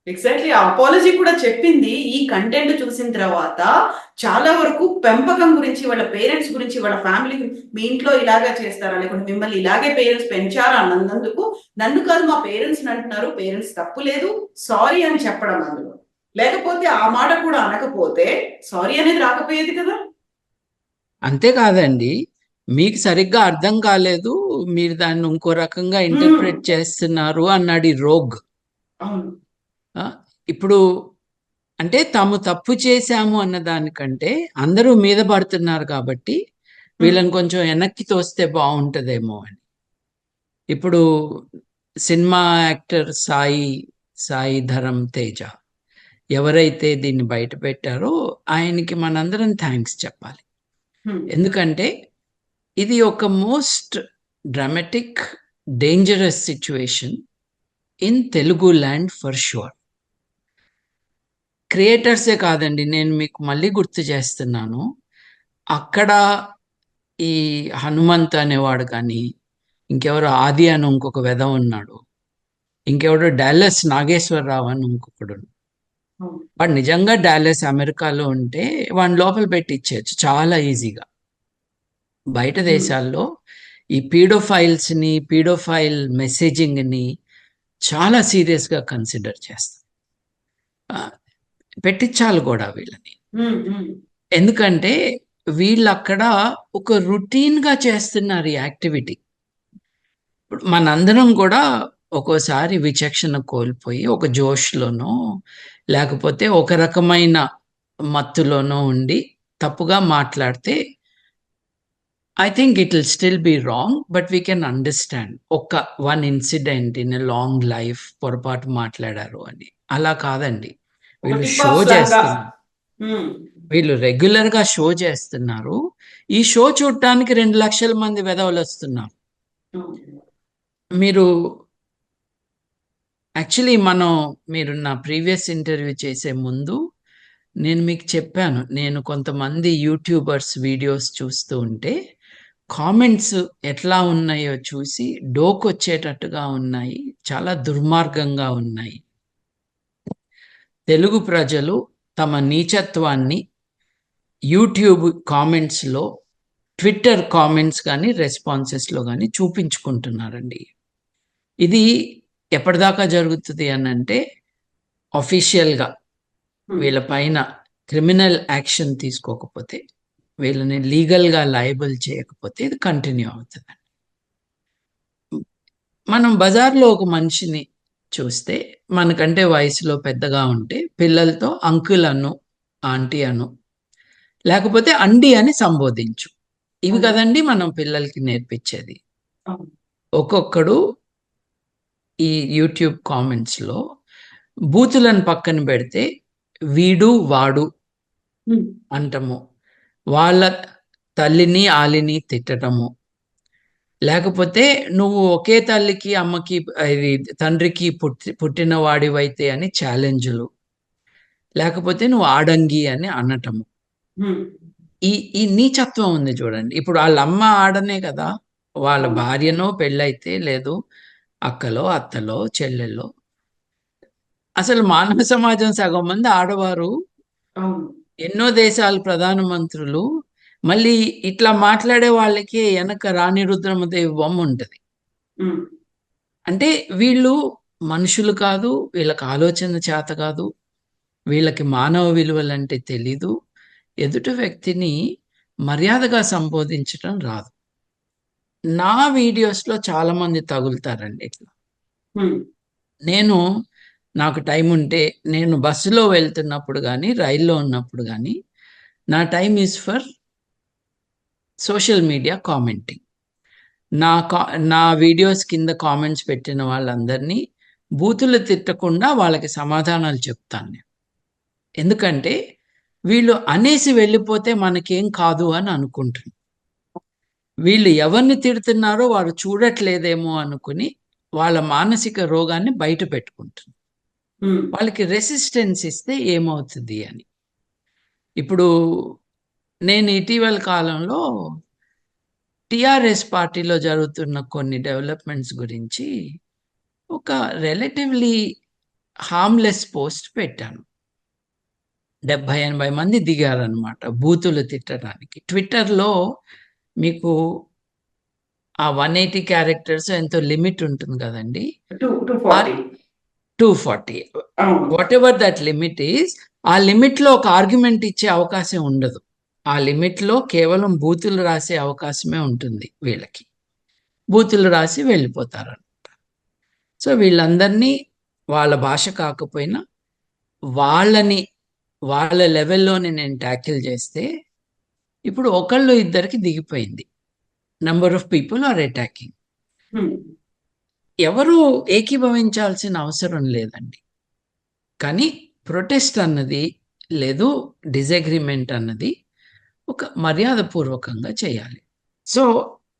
Exactly ఆ apology కూడా చెప్పింది. ఈ కంటెంట్ చూసిన తర్వాత చాలా వరకు పెంపకం గురించి, వాళ్ళ పేరెంట్స్ గురించి, వాళ్ళ ఫ్యామిలీ మీ ఇంట్లో ఇలాగా చేస్తారా? లేకుంటే మిమ్మల్ని ఇలాగే పేరెంట్స్ పెంచారా అన్నందుకు, నన్ను కాదు మా పేరెంట్స్‌ని అంటున్నారు. పేరెంట్స్ తప్పు లేదు. సారీ అని చెప్పడం అందులో. లేకపోతే ఆ మాట కూడా అనకపోతే సారీ అనేది రాకపోయేది కదా! అంతేకాదండి, మీకు సరిగ్గా అర్థం కాలేదు, మీరు దాన్ని ఇంకో రకంగా హ్మ్. ఇంటర్ప్రెట్ చేస్తున్నారు అన్నాడు ఈ రోగ్. అవును. ఆ, ఇప్పుడు అంటే తాము తప్పు చేశాము అన్న దానికంటే అందరూ మీద పడుతున్నారు కాబట్టి హ్మ్. వీళ్ళని కొంచెం వెనక్కి తోస్తే బాగుంటుందేమో అని. ఇప్పుడు సినిమా యాక్టర్ సాయి సాయి ధరమ్ తేజ ఎవరైతే దీన్ని బయట పెట్టారో ఆయనకి మనందరం థ్యాంక్స్ చెప్పాలి. హ్మ్. ఎందుకంటే ఇది ఒక most dramatic, dangerous situation in Telugu land for sure. క్రియేటర్సే కాదండి, నేను మీకు మళ్ళీ గుర్తు చేస్తున్నాను. అక్కడ ఈ హనుమంత్ అనేవాడు కానీ, ఇంకెవరో ఆది అని ఇంకొక వెధవ ఉన్నాడు, ఇంకెవడో డాలస్ నాగేశ్వరరావు అని ఇంకొకడు. అవును. వాడు నిజంగా డాలస్ అమెరికాలో ఉంటే వాడిని లోపల పెట్టి ఇచ్చేయచ్చు చాలా ఈజీగా. బయట హ్మ్. దేశాల్లో ఈ పీడోఫైల్స్ని, పీడోఫైల్ మెసేజింగ్ని చాలా సీరియస్గా కన్సిడర్ చేస్తాం. ఆ, పెట్టించాలి కూడా వీళ్ళని. హ్మ్. హ్మ్. ఎందుకంటే వీళ్ళక్కడ ఒక రొటీన్‌గా చేస్తున్నారు ఈ యాక్టివిటీ. ఇప్పుడు మనందరం కూడా ఒక్కోసారి విచక్షణ కోల్పోయి ఒక జోష్‌లోనో, లేకపోతే ఒక రకమైన మత్తులోనో ఉండి తప్పుగా మాట్లాడితే I think it will still be wrong. But we can understand. One incident in a long life పొరపాటు మాట్లాడారు అని. అలా కాదండి. ఒక వీళ్ళు టిప్ షో ఆఫ్ స్లాంగ్‌గా. చేస్తున్నారు. హ్మ్. వీళ్ళు రెగ్యులర్‌గా షో చేస్తున్నారు. ఈ షో చూడటానికి 2,00,000 మంది వెధవలొస్తున్నారు. అవును. మీరు యాక్చువల్లీ మీరు నా ప్రీవియస్ ఇంటర్వ్యూ చేసే ముందు నేను మీకు చెప్పాను. నేను కొంతమంది యూట్యూబర్స్ వీడియోస్ చూస్తూ ఉంటే కామెంట్స్ ఎట్లా ఉన్నాయో చూసి డోకొచ్చేటట్టుగా ఉన్నాయి. చాలా దుర్మార్గంగా ఉన్నాయి. తెలుగు ప్రజలు తమ నీచత్వాన్ని యూట్యూబ్ కామెంట్స్‌లో, ట్విట్టర్ కామెంట్స్ గాని, రెస్పాన్సెస్‌లో గాని చూపించుకుంటున్నారండి. ఇది ఎప్పటిదాకా జరుగుతది అనంటే, ఆఫీషియల్‌గా హ్మ్. వీళ్ళ పైన క్రిమినల్ యాక్షన్ తీసుకోకపోతే, వీళ్ళని లీగల్‌గా లయబుల్ చేయకపోతే ఇది కంటిన్యూ అవుతదండి. మనం బజార్‌లో ఒక మనిషిని చూస్తే, మనకంటే వయసులో పెద్దగా ఉంటే పిల్లలతో అంకుల్ అను, ఆంటీ అను, లేకపోతే అండి అని సంబోధించు. ఇవి అవును. కదండీ మనం పిల్లలకి నేర్పించేది. అవును. ఒక్కొక్కడు ఈ యూట్యూబ్ కామెంట్స్‌లో బూతులను పక్కన పెడితే వీడు, వాడు హ్మ్. అంటము. వాళ్ళ తల్లిని, ఆలిని తిట్టటము. లేకపోతే నువ్వు ఒకే తల్లికి, అమ్మకి ఇది తండ్రికి పుట్టిన వాడివైతే అని ఛాలెంజ్‌లు. లేకపోతే నువ్వు ఆడంగి అని అనటము. హ్మ్. ఈ ఈ నీచత్వం ఉంది చూడండి. ఇప్పుడు ఆళ్ళమ్మ ఆడనే కదా! వాళ్ళ అవును. భార్యనో పెళ్ళైతే లేదు అక్కలో, అత్తలో, చెల్లెల్లో అసలు మానవ సమాజం సగం మంది ఆడవారు. అవును. ఎన్నో దేశాల ప్రధాన మంత్రులు. మళ్ళీ ఇట్లా మాట్లాడే వాళ్ళకి ఎనక రాణి రుద్రమదేవి బొమ్ముంటది. హ్మ్. అంటే వీళ్ళు మనుషులు కాదు. వీళ్ళకి ఆలోచన చేత కాదు. వీళ్ళకి మానవ విలువలంటే తెలీదు. ఎదుటి వ్యక్తిని మర్యాదగా సంబోధించటం రాదు. నా వీడియోస్‌లో చాలామంది తగులుతారండి ఇట్లా. హ్మ్. నేను నాకు టైముంటే నేను బస్సులో వెళ్తున్నప్పుడు గానీ, రైల్లో ఉన్నప్పుడు గానీ, నా time is for social media commenting. నా కా నా వీడియోస్ కింద కామెంట్స్ పెట్టిన వాళ్ళందరినీ బూతులు తిట్టకుండా వాళ్ళకి సమాధానాలు చెప్తాను నేను. ఎందుకంటే వీళ్ళు అనేసి వెళ్ళిపోతే మనకేం కాదు అని అనుకుంటున్నారు. వీళ్ళు ఎవరిని తిడుతున్నారో వారు చూడట్లేదేమో అనుకుని వాళ్ళ మానసిక రోగాన్ని బయట పెట్టుకుంటున్నారు. హ్మ్. వాళ్ళకి రెసిస్టెన్స్ ఇస్తే ఏమవుతది అని. ఇప్పుడు నేను ఇటీవల కాలంలో టీఆర్ఎస్ పార్టీలో జరుగుతున్న కొన్ని డెవలప్‌మెంట్స్ గురించి ఒక రిలేటివ్‌లీ హార్మ్లెస్ పోస్ట్ పెట్టాను. 70-80 మంది దిగారనమాట బూతులు తిట్టడానికి. ట్విట్టర్‌లో మీకు ఆ 180 క్యారెక్టర్స్ ఎంతో లిమిట్ ఉంటుంది కదండీ! 240. 240. అవును. వాటెవర్ దట్ లిమిట్ ఈస్, ఆ లిమిట్‌లో ఒక ఆర్గ్యుమెంట్ ఇచ్చే అవకాశం ఉండదు. ఆ లిమిట్‌లో కేవలం బూతులు రాసే అవకాశమే ఉంటుంది వీళ్ళకి. బూతులు రాసి వెళ్ళిపోతారనమాట. సో, వీళ్ళందరినీ వాళ్ళ భాష కాకపోయినా వాళ్ళని వాళ్ళ లెవెల్‌లోనే నేను టాకిల్ చేస్తే, ఇప్పుడు ఒకళ్ళు ఇద్దరికి దిగిపోయింది. Number of people are attacking. Hmm. ఎవరు ఏకీభవించాల్సిన అవసరం లేదండి. కానీ ప్రొటెస్ట్ అన్నది లేదు, డిసగ్రీమెంట్ అన్నది ఒక మర్యాదపూర్వకంగా చేయాలి. సో,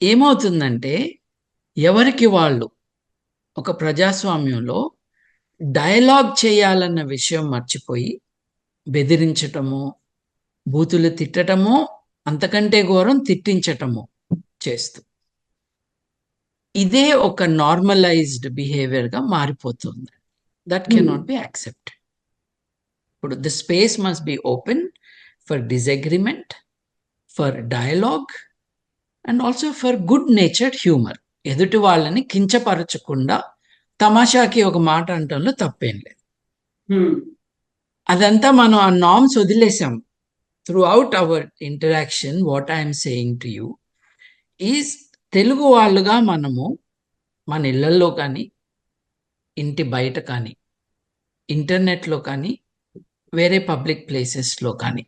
ఏమవుతుందంటే ఎవరికి వాళ్ళు ఒక ప్రజాస్వామ్యంలో డయలాగ్ చేయాలన్న విషయం మర్చిపోయి బెదిరించటము, బూతులు తిట్టటము, అంతకంటే ఘోరం తిట్టించటము చేస్తూ. ఇదే ఒక నార్మలైజ్డ్ బిహేవియర్‌గా మారిపోతుంది. That cannot be accepted. ఇప్పుడు the space must be open for disagreement, for dialogue and also for good natured humour. ఎదుటి వాళ్ళని కించపరచకుండా తమాషాకి ఒక మాట అనటంలో తప్పేం లేదు. హ్మ్. అదంతా మనం ఆ నార్మ్స్ వదిలేసాం. Throughout our interaction what I'm saying to you is, Telugu వాళ్ళుగా మనము మన ఇళ్లల్లో కానీ, ఇంటి బయట కానీ, ఇంటర్నెట్‌లో కానీ, వేరే పబ్లిక్ ప్లేసెస్‌లో కానీ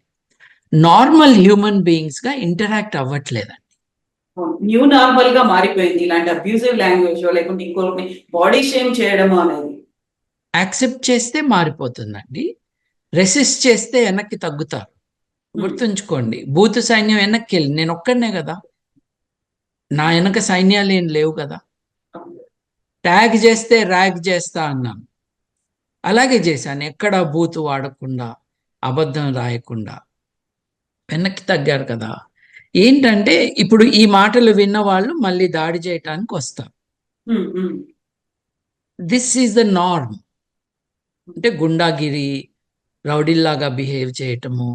నార్మల్ హ్యూమన్ బీయింగ్స్‌గా ఇంటరాక్ట్ అవ్వట్లేదండి. న్యూ నార్మల్ గా మారిపోయింది ఇలాంటి అబ్యూజివ్ లాంగ్వేజ్ లేకుంటే ఇంకొకరిని బాడీ షేమ్ చేయడం అనేది. యాక్సెప్ట్ చేస్తే మారిపోతుందండి. రెసిస్ట్ చేస్తే వెనక్కి తగ్గుతారు. గుర్తుంచుకోండి, బూతు సైన్యం వెనక్కెళ్ళి నేనొక్కడినే కదా! నా వెనక సైన్యాలేం లేవు కదా! ట్యాగ్ చేస్తే ర్యాగ్ చేస్తా అన్నాను. అలాగే చేశాను. ఎక్కడా బూతు వాడకుండా, అబద్ధం రాయకుండా. వెనక్కి తగ్గారు కదా! ఏంటంటే ఇప్పుడు ఈ మాటలు విన్నవాళ్ళు మళ్ళీ దాడి చేయటానికి వస్తారు. హ్మ్. హ్మ్. This is the norm. అంటే గుండాగిరి, రౌడీల్లాగా బిహేవ్ చేయటము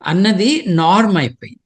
అన్నది నార్మ్ అయిపోయింది.